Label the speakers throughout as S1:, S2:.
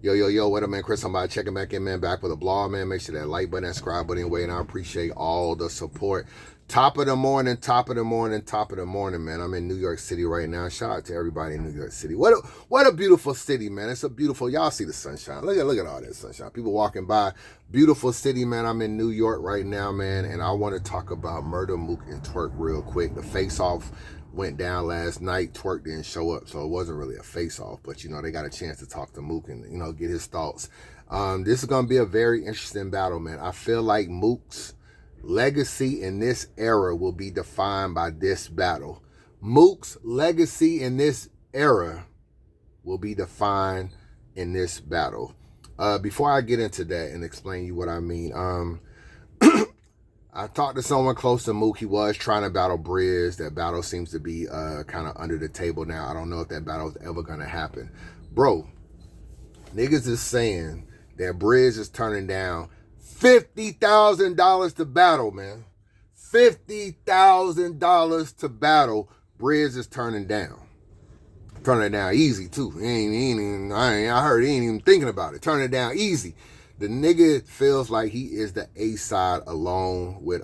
S1: Yo, what up, man? Chris, somebody checking back in, man. Back with a blog, man. Make sure that like button, that subscribe button, anyway, and I appreciate all the support. Top of the morning, man. I'm in New York City right now. Shout out to everybody in New York City. What a beautiful city, man. It's a beautiful, y'all see the sunshine. Look at all that sunshine. People walking by. Beautiful city, man. I'm in New York right now, man, and I want to talk about Murder, Mook, and Twerk real quick. The face-off went down last night. Twerk didn't show up, so it wasn't really a face-off, but, you know, they got a chance to talk to Mook and, you know, get his thoughts. This is going to be a very interesting battle, man. I feel like Mook's legacy in this era will be defined by this battle. Mook's legacy in this era will be defined in this battle. Before I get into that and explain you what I mean, I talked to someone close to Mook. He was trying to battle Briz. That battle seems to be kind of under the table now. I don't know if that battle is ever going to happen. Bro, niggas is saying that Briz is turning down $50,000 to battle, man. $50,000 to battle. Briz is turning down. Turning it down easy, too. I heard he ain't even thinking about it. Turning it down easy. The nigga feels like he is the A side alone with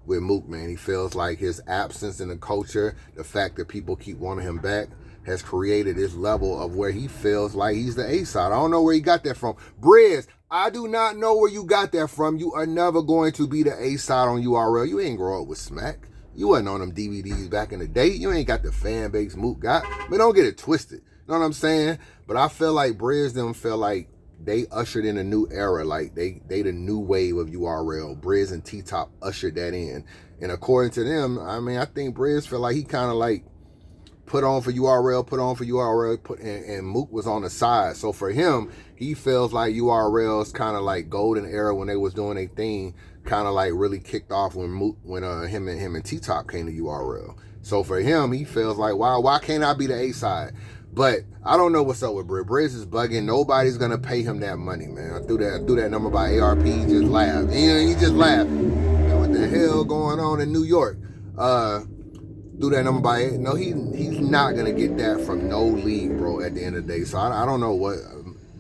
S1: Mook, man. He feels like his absence in the culture, the fact that people keep wanting him back, has created this level of where he feels like he's the A side. I don't know where he got that from. Briz, I do not know where you got that from. You are never going to be the A side on URL. You ain't grow up with Smack. You wasn't on them DVDs back in the day. You ain't got the fan base Mook got. But don't get it twisted. You know what I'm saying? But I feel like Briz them feel like they ushered in a new era. Like they the new wave of URL. Briz and T-Top ushered that in. And according to them, I mean, I think Briz feel like he kind of like put on for URL, and Mook was on the side. So for him, he feels like URL's kind of like golden era when they was doing their thing, kind of like really kicked off when him and T-Top came to URL. So for him, he feels like, why can't I be the A side? But I don't know what's up with Briz. Briz is bugging. Nobody's gonna pay him that money, man. I threw that number by ARP. He just laughed. He just laughed. Man, what the hell going on in New York? Do that number by no, he's not gonna get that from no league, bro. At the end of the day, so I don't know what.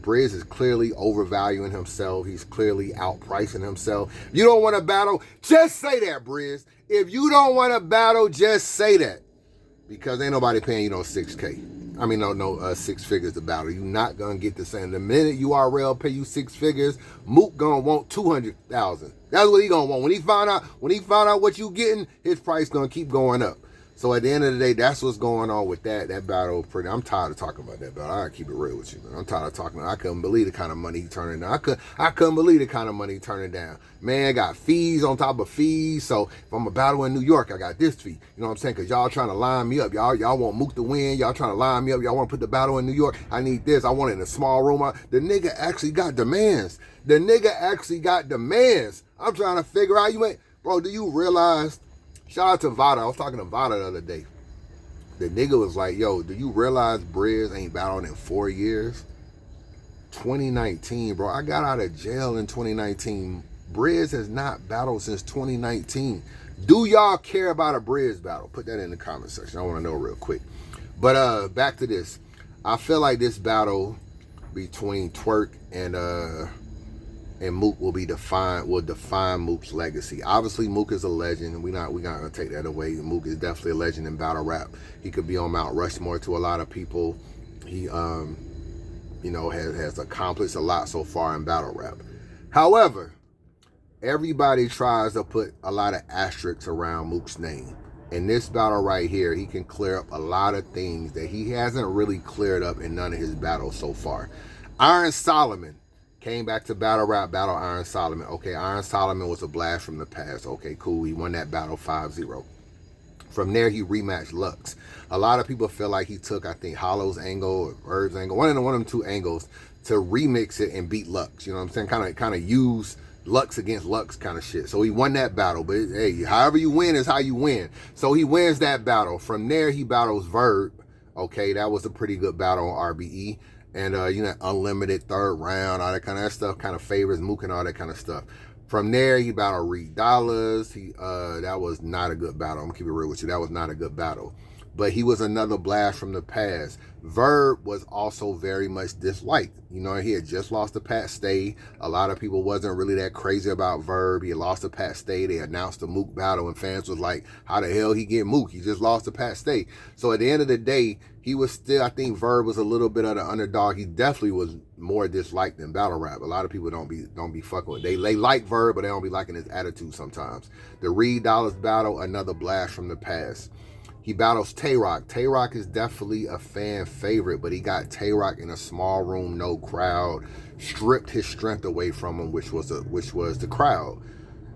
S1: Briz is clearly overvaluing himself. He's clearly outpricing himself. If you don't want to battle, just say that, Briz. If you don't want to battle, just say that, because ain't nobody paying you no 6K. I mean, no 6 figures to battle. You're not gonna get the same. The minute URL pay you 6 figures, Mook gonna want 200,000. That's what he gonna want. When he found out what you getting, his price gonna keep going up. So at the end of the day, that's what's going on with that battle. I'm tired of talking about that battle. I gotta keep it real with you, man. I'm tired of talking. I couldn't believe the kind of money he turning down. I couldn't believe the kind of money he turning down. Man, got fees on top of fees. So if I'm a battle in New York, I got this fee. You know what I'm saying? Because y'all trying to line me up. Y'all want Mook to win. Y'all trying to line me up. Y'all want to put the battle in New York. I need this. I want it in a small room. The nigga actually got demands. I'm trying to figure out. Bro, do you realize? Shout out to Vada. I was talking to Vada the other day. The nigga was like, yo, do you realize Briz ain't battled in 4 years? 2019, bro. I got out of jail in 2019. Briz has not battled since 2019. Do y'all care about a Briz battle? Put that in the comment section. I want to know real quick. But back to this. I feel like this battle between Twerk and Mook will define Mook's legacy. Obviously, Mook is a legend, and we're not gonna take that away. Mook is definitely a legend in battle rap. He could be on Mount Rushmore to a lot of people. He, has accomplished a lot so far in battle rap. However, everybody tries to put a lot of asterisks around Mook's name. In this battle right here, he can clear up a lot of things that he hasn't really cleared up in none of his battles so far. Iron Solomon came back to battle rap, battle Iron Solomon. Okay, Iron Solomon was a blast from the past. Okay, cool. He won that battle 5-0. From there, he rematched Lux. A lot of people feel like he took, I think, Hollow's angle or Bird's angle, one of them two angles, to remix it and beat Lux. You know what I'm saying? Kind of use Lux against Lux kind of shit. So he won that battle. But hey, however you win is how you win. So he wins that battle. From there, he battles Verb. Okay, that was a pretty good battle on RBE. And, unlimited third round, all that kind of stuff, kind of favors Mook and all that kind of stuff. From there, he battled Reed Dollars. That was not a good battle. I'm going to keep it real with you. That was not a good battle. but he was another blast from the past. Verb was also very much disliked. You know, he had just lost to Pat Stay. A lot of people wasn't really that crazy about Verb. He had lost to Pat Stay. They announced the Mook battle, and fans was like, how the hell he get Mook? He just lost to Pat Stay. So at the end of the day, he was still, I think Verb was a little bit of the underdog. He definitely was more disliked than battle rap. A lot of people don't be fucking with it. They like Verb, but they don't be liking his attitude sometimes. The Reed Dollars battle, another blast from the past. He battles Twork. Twork is definitely a fan favorite, but he got Twork in a small room, no crowd, stripped his strength away from him, which was the crowd.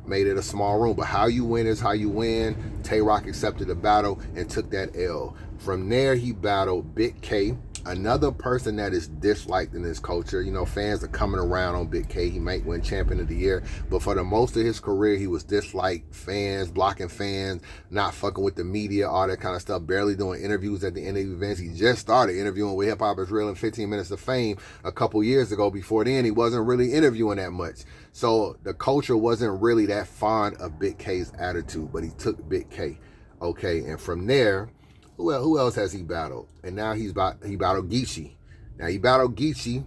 S1: Made it a small room, but how you win is how you win. Twork accepted the battle and took that L. From there, he battled Big K, another person that is disliked in this culture. You know, fans are coming around on Big K. He might win Champion of the Year, but for the most of his career, he was disliked. Fans, blocking fans, not fucking with the media, all that kind of stuff, barely doing interviews at the end of events. He just started interviewing with Hip Hop Is Real and 15 Minutes of Fame a couple years ago. Before then, he wasn't really interviewing that much. So the culture wasn't really that fond of Big K's attitude, but he took Big K. Okay, and from there, who else has he battled? And now he battled Geechee. Now he battled Geechee.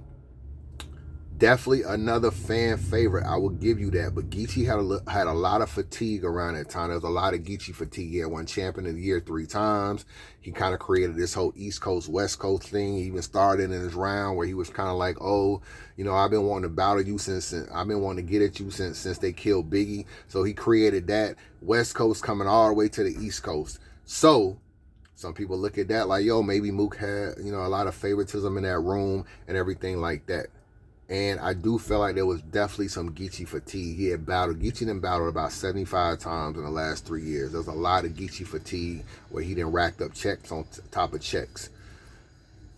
S1: Definitely another fan favorite. I will give you that. But Geechee had a lot of fatigue around that time. There was a lot of Geechee fatigue. He had won Champion of the Year 3 times. He kind of created this whole East Coast, West Coast thing. He even started in his round where he was kind of like, oh, you know, I've been wanting to battle you since I've been wanting to get at you since they killed Biggie. So he created that West Coast coming all the way to the East Coast. So some people look at that like, yo, maybe Mook had, you know, a lot of favoritism in that room and everything like that. And I do feel like there was definitely some Geechee fatigue. Geechee done battled about 75 times in the last 3 years. There's a lot of Geechee fatigue where he done racked up checks on top of checks.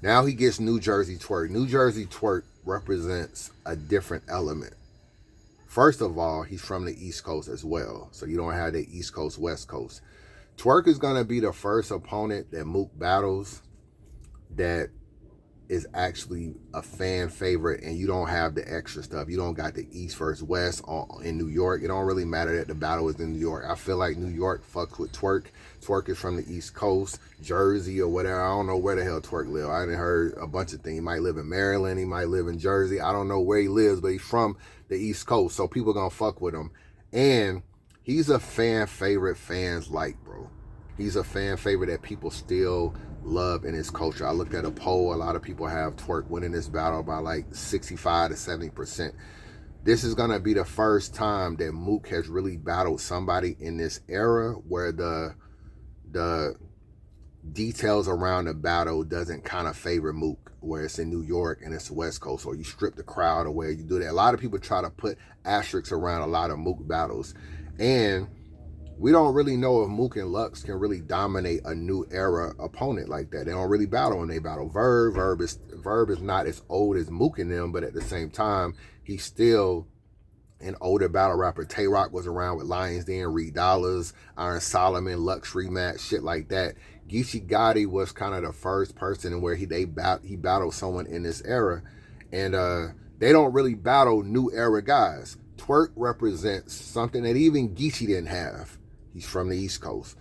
S1: Now he gets New Jersey Twerk. New Jersey Twerk represents a different element. First of all, he's from the East Coast as well. So you don't have the East Coast, West Coast. Twerk is going to be the first opponent that Mook battles that is actually a fan favorite, and you don't have the extra stuff. You don't got the East versus West in New York. It don't really matter that the battle is in New York. I feel like New York fucks with Twerk. Twerk is from the East Coast, Jersey or whatever. I don't know where the hell Twerk live. I done heard a bunch of things. He might live in Maryland. He might live in Jersey. I don't know where he lives, but he's from the East Coast, so people gonna fuck with him. And he's a fan favorite fans like, bro. He's a fan favorite that people still love in his culture. I looked at a poll. A lot of people have Twerk winning this battle by like 65 to 70%. This is going to be the first time that Mook has really battled somebody in this era where the details around the battle doesn't kind of favor Mook, where it's in New York and it's the West Coast, or you strip the crowd away. You do that. A lot of people try to put asterisks around a lot of Mook battles. And we don't really know if Mook and Lux can really dominate a new era opponent like that. They don't really battle when they battle Verb. Verb is not as old as Mook and them, but at the same time, he's still an older battle rapper. Twork was around with Lions Den, Reed Dollars, Iron Solomon, Lux rematch, shit like that. Geechee Gotti was kind of the first person where he battled someone in this era, and they don't really battle new era guys. Twerk represents something that even Geechee didn't have. He's from the East Coast.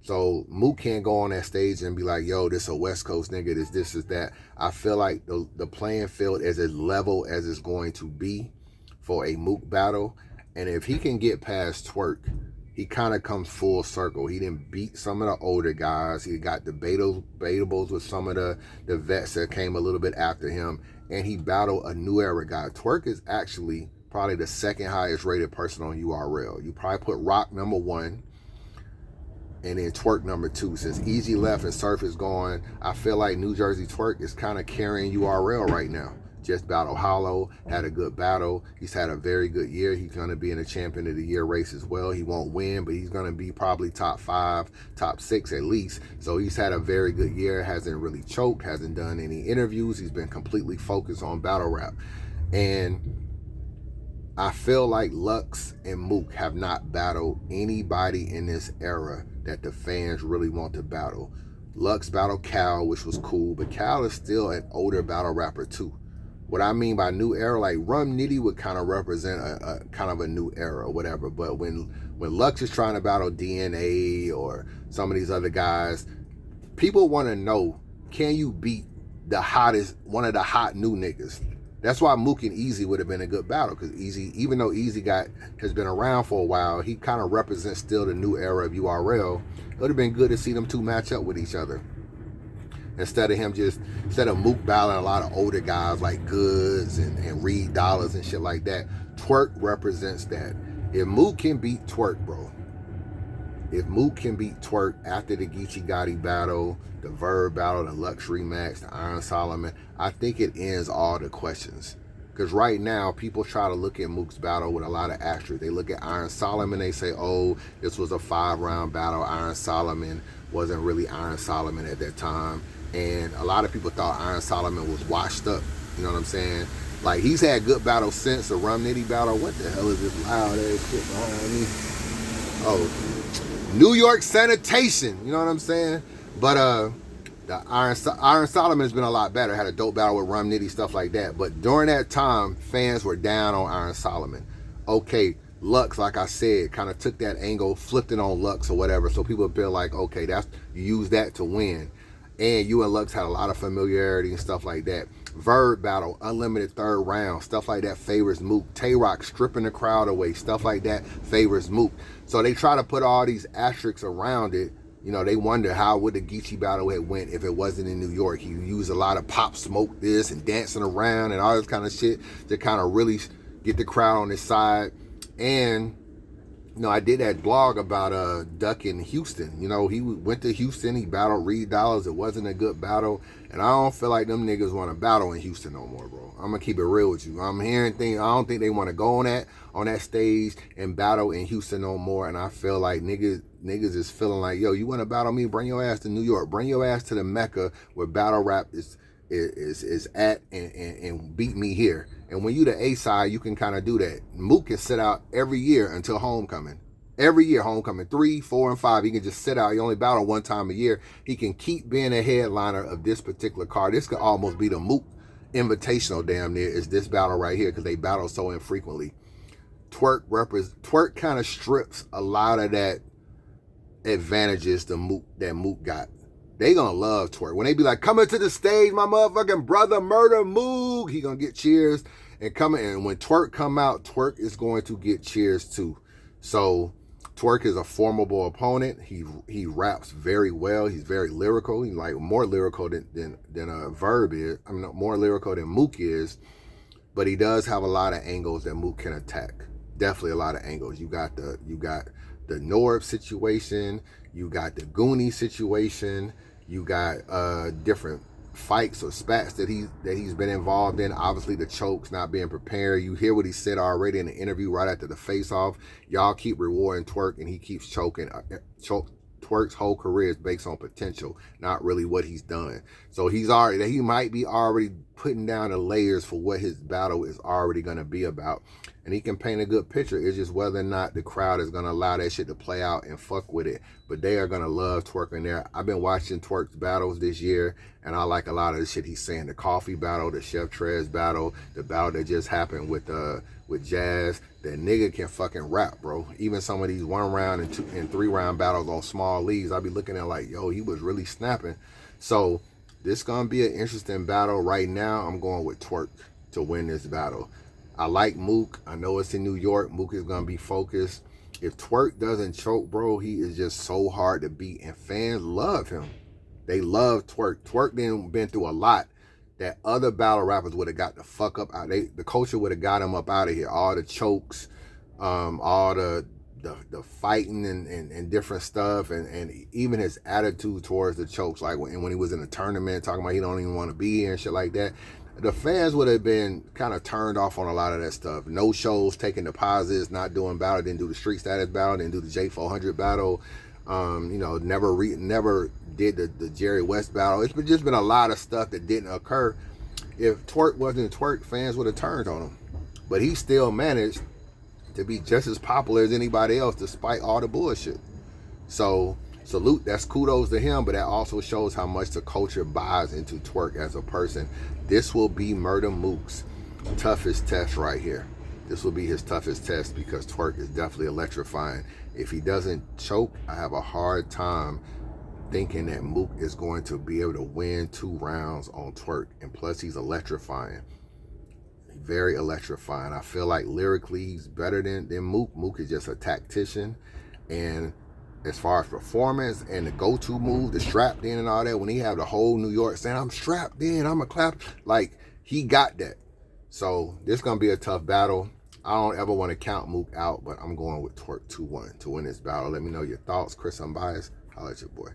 S1: So Mook can't go on that stage and be like, yo, this a West Coast nigga, this is that. I feel like the playing field is as level as it's going to be for a Mook battle. And if he can get past Twerk, he kind of comes full circle. He didn't beat some of the older guys. He got debatables with some of the vets that came a little bit after him. And he battled a new era guy. Twerk is actually probably the second highest rated person on URL. You probably put Rock number 1. And then Twerk number 2. Since Easy left and Surf is gone, I feel like New Jersey Twerk is kind of carrying URL right now. Just battled Hollow, had a good battle. He's had a very good year. He's going to be in the Champion of the Year race as well. He won't win, but he's going to be probably top 5, top 6 at least. So he's had a very good year. Hasn't really choked, hasn't done any interviews. He's been completely focused on battle rap. And I feel like Lux and Mook have not battled anybody in this era that the fans really want to battle. Lux battled Cal, which was cool, but Cal is still an older battle rapper too. What I mean by new era, like Rum Nitty would kind of represent a kind of a new era or whatever. But when Lux is trying to battle DNA or some of these other guys, People want to know, can you beat the hottest, one of the hot new niggas? That's why Mook and Easy would have been a good battle, because Easy, even though Easy has been around for a while, he kind of represents still the new era of URL. It would have been good to see them two match up with each other. Instead of Mook battling a lot of older guys like Goods and Reed Dollars and shit like that. Twerk represents that. If Mook can beat Twerk, bro, if Mook can beat Twerk after the Geechee Gotti battle, the Verb battle, the Luxury Max, the Iron Solomon, I think it ends all the questions. Because right now, people try to look at Mook's battle with a lot of asterisks. They look at Iron Solomon, they say, oh, this was a 5-round battle. Iron Solomon wasn't really Iron Solomon at that time. And a lot of people thought Iron Solomon was washed up. You know what I'm saying? Like, he's had good battles since the Rum Nitty battle. What the hell is this loud ass shit behind me? Oh, New York sanitation. You know what I'm saying? But the Iron Solomon has been a lot better. Had a dope battle with Rum Nitty, stuff like that. But during that time, fans were down on Iron Solomon. Okay, Lux, like I said, kind of took that angle, flipped it on Lux or whatever. So people feel like, okay, you use that to win. And you and Lux had a lot of familiarity and stuff like that. Verb battle, unlimited 3rd round, stuff like that favors Mook. Tay-Rock stripping the crowd away, stuff like that favors Mook. So they try to put all these asterisks around it. You know, they wonder how would the Geechee battle had went if it wasn't in New York. He used a lot of Pop Smoke this and dancing around and all this kind of shit to kind of really get the crowd on his side. And you know, I did that blog about Duck in Houston. You know, he went to Houston, he battled Reed Dollars. It wasn't a good battle. And I don't feel like them niggas want to battle in Houston no more, bro. I'm going to keep it real with you. I'm hearing things, I don't think they want to go on that stage and battle in Houston no more. And I feel like niggas is feeling like, yo, you want to battle me? Bring your ass to New York. Bring your ass to the Mecca where battle rap is at and beat me here. And when you the A side, you can kind of do that. Mook can sit out every year until homecoming. Every year, homecoming, 3, 4, and 5. He can just sit out. He only battle one time a year. He can keep being a headliner of this particular card. This could almost be the Mook Invitational, damn near, is this battle right here, because they battle so infrequently. Twerk kind of strips a lot of that advantages that Mook got. They gonna love Twerk. When they be like, coming to the stage, my motherfucking brother, Murder Mook, he gonna get cheers. And when Twerk come out, Twerk is going to get cheers too. So Twerk is a formidable opponent. He raps very well. He's very lyrical. He's like more lyrical than Verb is. I mean, more lyrical than Mook is. But he does have a lot of angles that Mook can attack. Definitely a lot of angles. You got the Norb situation. You got the Goonie situation. You got different fights or spats that he's been involved in. Obviously the chokes, not being prepared. You hear what he said already in the interview right after the face-off. Y'all keep rewarding Twerk and he keeps choking. Twerk's whole career is based on potential, not really what he's done. So he might be already putting down the layers for what his battle is already going to be about. And he can paint a good picture. It's just whether or not the crowd is going to allow that shit to play out and fuck with it. But they are going to love Twerk in there. I've been watching Twerk's battles this year, and I like a lot of the shit he's saying. The Coffee battle, the Chef Trez battle, the battle that just happened with Jazz. That nigga can fucking rap, bro. Even some of these 1 round and 2 and 3 round battles on small leagues, I be looking at like, yo, he was really snapping. So this going to be an interesting battle. Right now, I'm going with Twerk to win this battle. I like Mook. I know it's in New York. Mook is going to be focused. If Twerk doesn't choke, bro, he is just so hard to beat. And fans love him. They love Twerk. Twerk been through a lot that other battle rappers would have got the fuck up out. The culture would have got him up out of here. All the chokes, all the fighting and different stuff. And even his attitude towards the chokes. Like when he was in a tournament talking about he don't even want to be here and shit like that. The fans would have been kind of turned off on a lot of that stuff. No shows, taking deposits, not doing battle, didn't do the street status battle, didn't do the J400 battle. You know, never did the Jerry West battle. It's just been a lot of stuff that didn't occur. If Twerk wasn't Twerk, fans would have turned on him. But he still managed to be just as popular as anybody else despite all the bullshit. So salute, that's kudos to him, but that also shows how much the culture buys into Twerk as a person. This will be Murder Mook's toughest test right here. This will be his toughest test because Twerk is definitely electrifying. If he doesn't choke, I have a hard time thinking that Mook is going to be able to win 2 rounds on Twerk. And plus, he's electrifying. Very electrifying. I feel like lyrically, he's better than Mook. Mook is just a tactician. And as far as performance and the go-to move, the strapped in and all that, when he have the whole New York saying, I'm strapped in, I'm a clap, like, he got that. So this is going to be a tough battle. I don't ever want to count Mook out, but I'm going with Twerk 2-1 to win this battle. Let me know your thoughts. Chris Unbiased. Holla at your boy.